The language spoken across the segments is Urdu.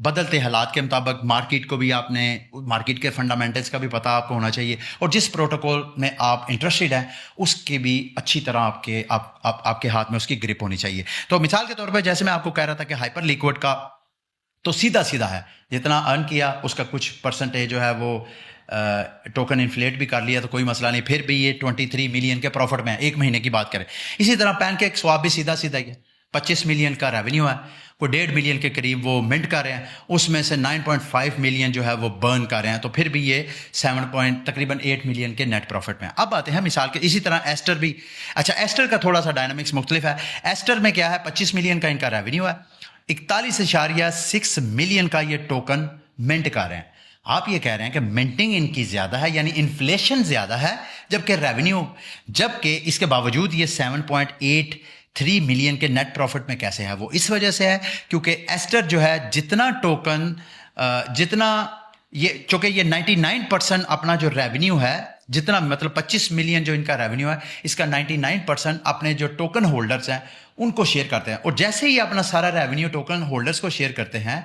بدلتے حالات کے مطابق مارکیٹ کو بھی آپ نے مارکیٹ کے فنڈامنٹلز کا بھی پتہ آپ کو ہونا چاہیے، اور جس پروٹوکول میں آپ انٹرسٹڈ ہیں اس کی بھی اچھی طرح آپ کے ہاتھ میں اس کی گرپ ہونی چاہیے۔ تو مثال کے طور پہ جیسے میں آپ کو کہہ رہا تھا کہ ہائپر لیکوڈ کا تو سیدھا ہے، جتنا ارن کیا اس کا کچھ پرسنٹیج جو ہے وہ ٹوکن انفلیٹ بھی کر لیا تو کوئی مسئلہ نہیں، پھر بھی یہ 23 ملین کے پروفٹ میں ایک مہینے کی بات کریں۔ اسی طرح پین کیک سواپ بھی سیدھا ہی ہے، 25 ملین کا ریونیو ہے، کوئی 1.5 ملین کے قریب وہ منٹ کر رہے ہیں، اس میں سے 9.5 ملین جو ہے وہ برن کر رہے ہیں، تو پھر بھی یہ تقریباً 8 ملین کے نیٹ پروفٹ میں۔ اب آتے ہیں مثال کے، اسی طرح ایسٹر بھی، اچھا ایسٹر کا تھوڑا سا ڈائنامکس مختلف ہے۔ ایسٹر میں کیا ہے، 25 ملین کا ان کا ریونیو ہے، 41.6 ملین کا یہ ٹوکن منٹ کر رہے ہیں۔ آپ یہ کہہ رہے ہیں کہ منٹنگ ان کی زیادہ ہے، یعنی انفلیشن زیادہ ہے، جبکہ ریونیو، جبکہ اس کے باوجود یہ 7.83 ملین کے نیٹ پروفٹ میں کیسے ہے؟ وہ اس وجہ سے ہے کیونکہ ایسٹر جو ہے جتنا ٹوکن چونکہ یہ 99% اپنا جو ریونیو ہے، جتنا مطلب 25 ملین جو ان کا ریونیو ہے، اس کا 99% اپنے جو ٹوکن ہولڈرز ہیں ان کو شیئر کرتے ہیں، اور جیسے ہی اپنا سارا ریونیو ٹوکن ہولڈرز کو شیئر کرتے ہیں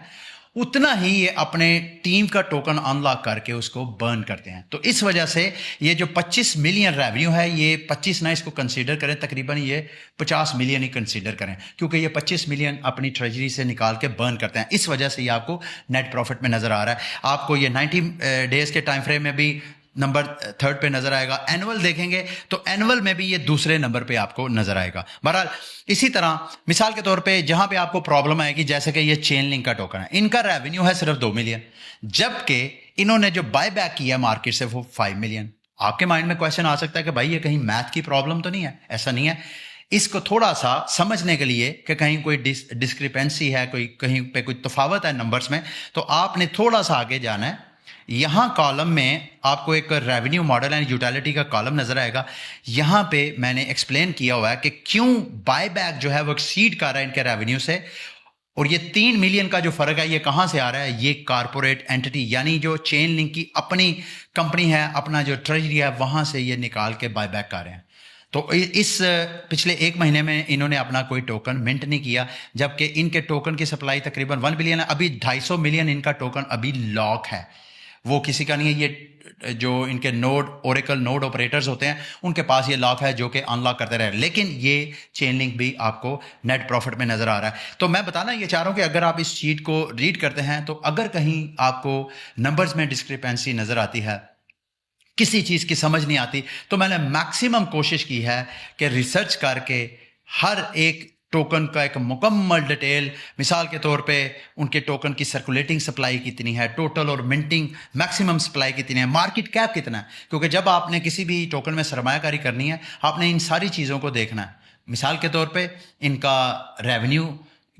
اتنا ہی یہ اپنے ٹیم کا ٹوکن انلاک کر کے اس کو برن کرتے ہیں۔ تو اس وجہ سے یہ جو 25 ملین ریونیو ہے، یہ 25 نہ اس کو کنسیڈر کریں، تقریباً یہ 50 ملین ہی کنسیڈر کریں، کیونکہ یہ 25 ملین اپنی ٹریجری سے نکال کے برن کرتے ہیں، اس وجہ سے یہ آپ کو نیٹ پروفٹ میں نظر آ رہا ہے۔ آپ کو یہ 90 ڈیز کے ٹائم فریم میں بھی نمبر 3 پہ نظر آئے گا، اینول دیکھیں گے تو اینول میں بھی یہ دوسرے نمبر پہ آپ کو نظر آئے گا۔ بہرحال اسی طرح مثال کے طور پہ جہاں پہ آپ کو پرابلم آئے گی، جیسے کہ یہ چین لنک کا ٹوکن ہے، ان کا ریونیو ہے صرف 2 ملین، جبکہ انہوں نے جو بائی بیک کیا مارکیٹ سے وہ 5 ملین۔ آپ کے مائنڈ میں کویشچن آ سکتا ہے کہ بھائی یہ کہیں میتھ کی پرابلم تو نہیں ہے؟ ایسا نہیں ہے، اس کو تھوڑا سا سمجھنے کے لیے کہ کہیں کوئی ڈسکرپنسی ہے، کہیں پہ کوئی تفاوت ہے نمبرز میں، تو آپ نے تھوڑا سا آگے جانا ہے۔ یہاں کالم میں آپ کو ایک ریونیو ماڈل اینڈ یوٹیلٹی کا کالم نظر آئے گا، یہاں پہ میں نے ایکسپلین کیا ہوا ہے کہ کیوں بائی بیک جو ہے وہ ایکسیڈ کر رہا ہے ان کے ریونیو سے، اور یہ 3 ملین کا جو فرق ہے یہ کہاں سے آ رہا ہے؟ یہ کارپوریٹ اینٹی، یعنی جو چین لنک کی اپنی کمپنی ہے، اپنا جو ٹریجری ہے، وہاں سے یہ نکال کے بائی بیک کر رہے ہیں۔ تو اس پچھلے 1 مہینے میں انہوں نے اپنا کوئی ٹوکن منٹ نہیں کیا، جبکہ ان کے ٹوکن کی سپلائی تقریباً 1 بلین ہے، ابھی 250 ملین ان کا ٹوکن ابھی لاک ہے، وہ کسی کا نہیں ہے۔ یہ جو ان کے اوریکل نوڈ آپریٹرز ہوتے ہیں ان کے پاس یہ لاک ہے جو کہ ان لاک کرتے رہے، لیکن یہ چین لنک بھی آپ کو نیٹ پروفٹ میں نظر آ رہا ہے۔ تو میں بتانا یہ چاہ رہا ہوں کہ اگر آپ اس شیٹ کو ریڈ کرتے ہیں تو اگر کہیں آپ کو نمبرز میں ڈسکرپنسی نظر آتی ہے، کسی چیز کی سمجھ نہیں آتی، تو میں نے میکسیمم کوشش کی ہے کہ ریسرچ کر کے ہر ایک ٹوکن کا ایک مکمل ڈیٹیل، مثال کے طور پہ ان کے ٹوکن کی سرکولیٹنگ سپلائی کتنی ہے، ٹوٹل اور منٹنگ میکسیمم سپلائی کتنی ہے، مارکیٹ کیپ کتنا ہے، کیونکہ جب آپ نے کسی بھی ٹوکن میں سرمایہ کاری کرنی ہے آپ نے ان ساری چیزوں کو دیکھنا ہے۔ مثال کے طور پہ ان کا ریونیو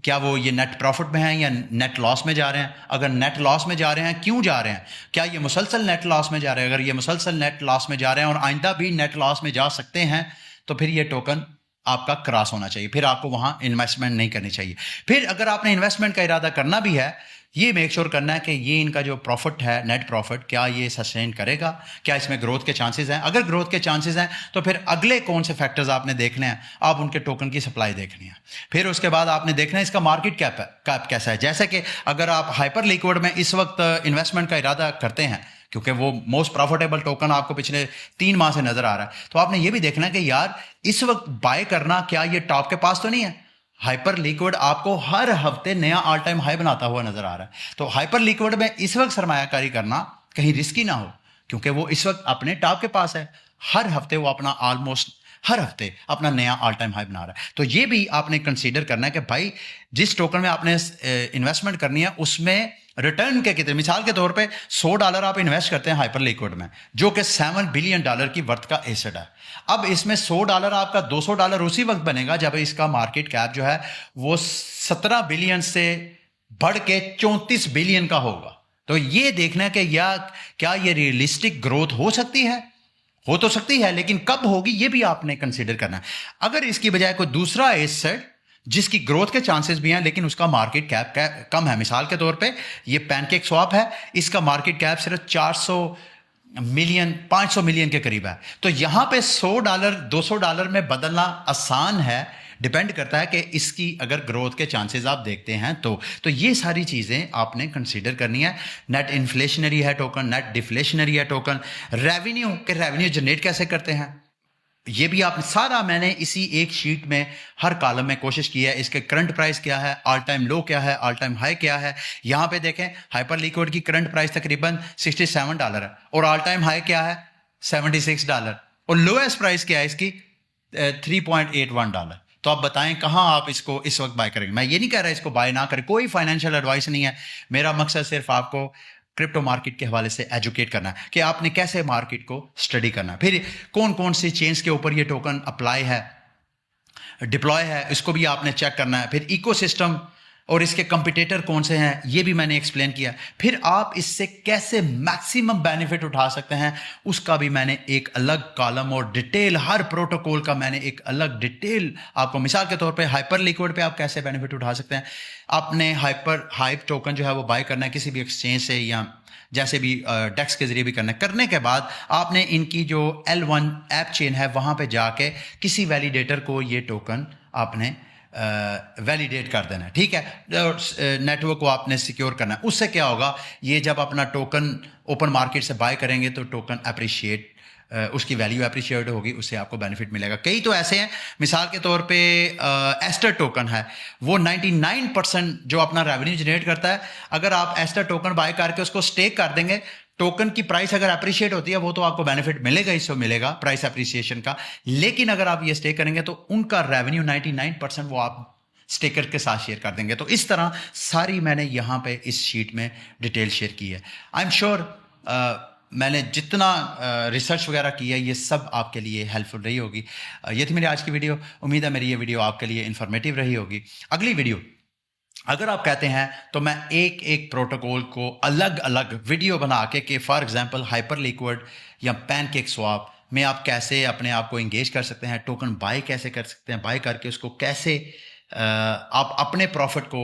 کیا وہ یہ نیٹ پروفٹ میں ہیں یا نیٹ لاس میں جا رہے ہیں؟ اگر نیٹ لاس میں جا رہے ہیں کیوں جا رہے ہیں؟ کیا یہ مسلسل نیٹ لاس میں جا رہے ہیں؟ اگر یہ مسلسل نیٹ لاس میں جا رہے ہیں اور آئندہ بھی نیٹ لاس میں جا سکتے ہیں تو پھر یہ ٹوکن آپ کا کراس ہونا چاہیے، پھر آپ کو وہاں انویسٹمنٹ نہیں کرنی چاہیے۔ پھر اگر آپ نے انویسٹمنٹ کا ارادہ کرنا بھی ہے، یہ میک شور کرنا ہے کہ یہ ان کا جو پروفٹ ہے، نیٹ پروفٹ، کیا یہ سسٹین کرے گا، کیا اس میں گروتھ کے چانسز ہیں؟ اگر گروتھ کے چانسز ہیں تو پھر اگلے کون سے فیکٹرز آپ نے دیکھنے ہیں؟ آپ ان کے ٹوکن کی سپلائی دیکھنی ہے، پھر اس کے بعد آپ نے دیکھنا ہے اس کا مارکیٹ کیپ کیسا ہے۔ جیسے کہ اگر آپ ہائپر لیکوڈ میں اس وقت انویسٹمنٹ کا ارادہ کرتے ہیں، کیونکہ وہ موسٹ پروفیٹیبل ٹوکن آپ کو پچھلے 3 ماہ سے نظر آ رہا ہے، تو آپ نے یہ بھی دیکھنا ہے کہ یار اس وقت بائی کرنا کیا یہ ٹاپ کے پاس تو نہیں ہے؟ ہائپر لیکوڈ آپ کو ہر ہفتے نیا آل ٹائم ہائی بناتا ہوا نظر آ رہا ہے، تو ہائپر لیکوڈ میں اس وقت سرمایہ کاری کرنا کہیں رسکی نہ ہو، کیونکہ وہ اس وقت اپنے ٹاپ کے پاس ہے، ہر ہفتے وہ اپنا آلموسٹ ہر ہفتے اپنا نیا آل ٹائم ہائی بنا رہا ہے۔ تو یہ بھی آپ نے کنسیڈر کرنا ہے کہ بھائی جس ٹوکن میں آپ نے انویسٹمنٹ کرنی ہے اس میں ریٹرن کے کتنے، مثال کے طور پہ $100 آپ انویسٹ کرتے ہیں ہائپر لیکوڈ میں، جو کہ $7 بلین کی ورتھ کا ایسٹ ہے۔ اب اس میں $100 آپ کا $200 اسی وقت بنے گا جب اس کا مارکیٹ کیپ جو ہے وہ 17 بلین سے بڑھ کے 34 بلین کا ہوگا۔ تو یہ دیکھنا ہے کہ کیا یہ ریئلسٹک گروتھ ہو سکتی ہے؟ ہو تو سکتی ہے، لیکن کب ہوگی یہ بھی آپ نے کنسیڈر کرنا ہے۔ اگر اس کی بجائے کوئی دوسرا ایسٹ جس کی گروتھ کے چانسز بھی ہیں لیکن اس کا مارکیٹ کیپ کم ہے، مثال کے طور پہ یہ پین کیک سواپ ہے، اس کا مارکیٹ کیپ صرف 500 ملین کے قریب ہے، تو یہاں پہ $100 $200 میں بدلنا آسان ہے، ڈیپینڈ کرتا ہے کہ اس کی اگر گروتھ کے چانسز آپ دیکھتے ہیں تو یہ ساری چیزیں آپ نے کنسیڈر کرنی ہے. نیٹ انفلیشنری ہے ٹوکن, نیٹ ڈیفلیشنری ہے ٹوکن, ریونیو جنریٹ کیسے کرتے ہیں یہ بھی آپ سارا میں نے اسی ایک شیٹ میں ہر کالم میں کوشش کی ہے. اس کے کرنٹ پرائس کیا ہے, آل ٹائم لو کیا ہے, آل ٹائم ہائی کیا ہے. یہاں پہ دیکھیں ہائپر لیکوڈ کی کرنٹ پرائس تقریباً $67 ہے اور آل ٹائم ہائی کیا ہے $76 اور لویسٹ پرائس کیا ہے اس کی $3.81. تو آپ بتائیں کہاں آپ اس کو اس وقت بائی کریں گے. میں یہ نہیں کہہ رہا اس کو بائی نہ کریں, کوئی فائنینشیل ایڈوائس نہیں ہے. میرا مقصد صرف آپ کو کرپٹو مارکیٹ کے حوالے سے ایجوکیٹ کرنا ہے کہ آپ نے کیسے مارکیٹ کو اسٹڈی کرنا ہے, پھر کون کون سی چینز کے اوپر یہ ٹوکن اپلائی ہے, ڈپلوائے ہے, اس کو بھی آپ نے چیک کرنا ہے. پھر ایکو سسٹم اور اس کے کمپیٹیٹر کون سے ہیں یہ بھی میں نے ایکسپلین کیا. پھر آپ اس سے کیسے میکسیمم بینیفٹ اٹھا سکتے ہیں اس کا بھی میں نے ایک الگ کالم اور ڈیٹیل, ہر پروٹوکول کا میں نے ایک الگ ڈیٹیل آپ کو. مثال کے طور پہ ہائپر لیکوڈ پہ آپ کیسے بینیفٹ اٹھا سکتے ہیں. آپ نے ہائپ ٹوکن جو ہے وہ بائی کرنا ہے کسی بھی ایکسچینج سے یا جیسے بھی ڈیکس کے ذریعے بھی کرنا ہے. کرنے کے بعد آپ نے ان کی جو L1 ایپ چین ہے وہاں پہ جا کے کسی ویلیڈیٹر کو یہ ٹوکن آپ نے ویلیڈیٹ کر دینا ہے, ٹھیک ہے. نیٹ ورک کو آپ نے سیکیور کرنا ہے. اس سے کیا ہوگا, یہ جب اپنا ٹوکن اوپن مارکیٹ سے بائی کریں گے تو ٹوکن اپریشیٹ, اس کی ویلیو اپریشیٹ ہوگی, اس سے آپ کو بینیفٹ ملے گا. کئی تو ایسے ہیں, مثال کے طور پہ ایسٹر ٹوکن ہے, وہ 99% جو اپنا ریونیو جنریٹ کرتا ہے. اگر آپ ایسٹر ٹوکن بائی کر کے اس کو اسٹیک کر دیں گے, ٹوکن کی پرائس اگر اپریشیٹ ہوتی ہے وہ تو آپ کو بینیفٹ ملے گا, اس سے ملے گا پرائس اپریشیشن کا. لیکن اگر آپ یہ اسٹیک کریں گے تو ان کا ریونیو 99% وہ آپ اسٹیکر کے ساتھ شیئر کر دیں گے. تو اس طرح ساری میں نے یہاں پہ اس شیٹ میں ڈیٹیل شیئر کی ہے. آئی ایم شیور میں نے جتنا ریسرچ وغیرہ کی ہے یہ سب آپ کے لیے ہیلپ فل رہی ہوگی. یہ تھی میری آج کی ویڈیو. امید ہے میری یہ ویڈیو آپ کے لیے انفارمیٹیو رہی ہوگی. اگلی ویڈیو اگر آپ کہتے ہیں تو میں ایک پروٹوکول کو الگ الگ ویڈیو بنا کے کہ فار ایگزامپل ہائپر لیکوڈ یا پین کیک سواپ میں آپ کیسے اپنے آپ کو انگیج کر سکتے ہیں, ٹوکن بائی کیسے کر سکتے ہیں, بائی کر کے اس کو کیسے آپ اپنے پروفٹ کو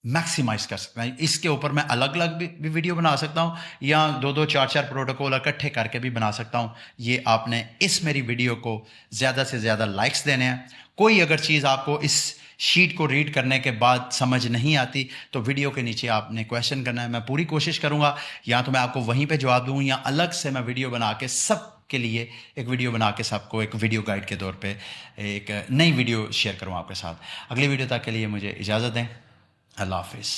میکسیمائز کر سکتے ہیں, اس کے اوپر میں الگ الگ بھی ویڈیو بنا سکتا ہوں یا 2-4 پروٹوکول اکٹھے کر کے بھی بنا سکتا ہوں. یہ آپ نے اس میری ویڈیو کو زیادہ سے زیادہ لائکس دینے ہیں. کوئی اگر چیز آپ کو اس شیٹ کو ریڈ کرنے کے بعد سمجھ نہیں آتی تو ویڈیو کے نیچے آپ نے کویشچن کرنا ہے. میں پوری کوشش کروں گا یا تو میں آپ کو وہیں پہ جواب دوں یا الگ سے میں ویڈیو بنا کے سب کے لیے ایک ویڈیو بنا کے سب کو ایک ویڈیو گائیڈ کے طور پہ ایک نئی ویڈیو شیئر کروں آپ کے ساتھ. اگلی ویڈیو تک کے لیے مجھے اجازت دیں. اللہ حافظ.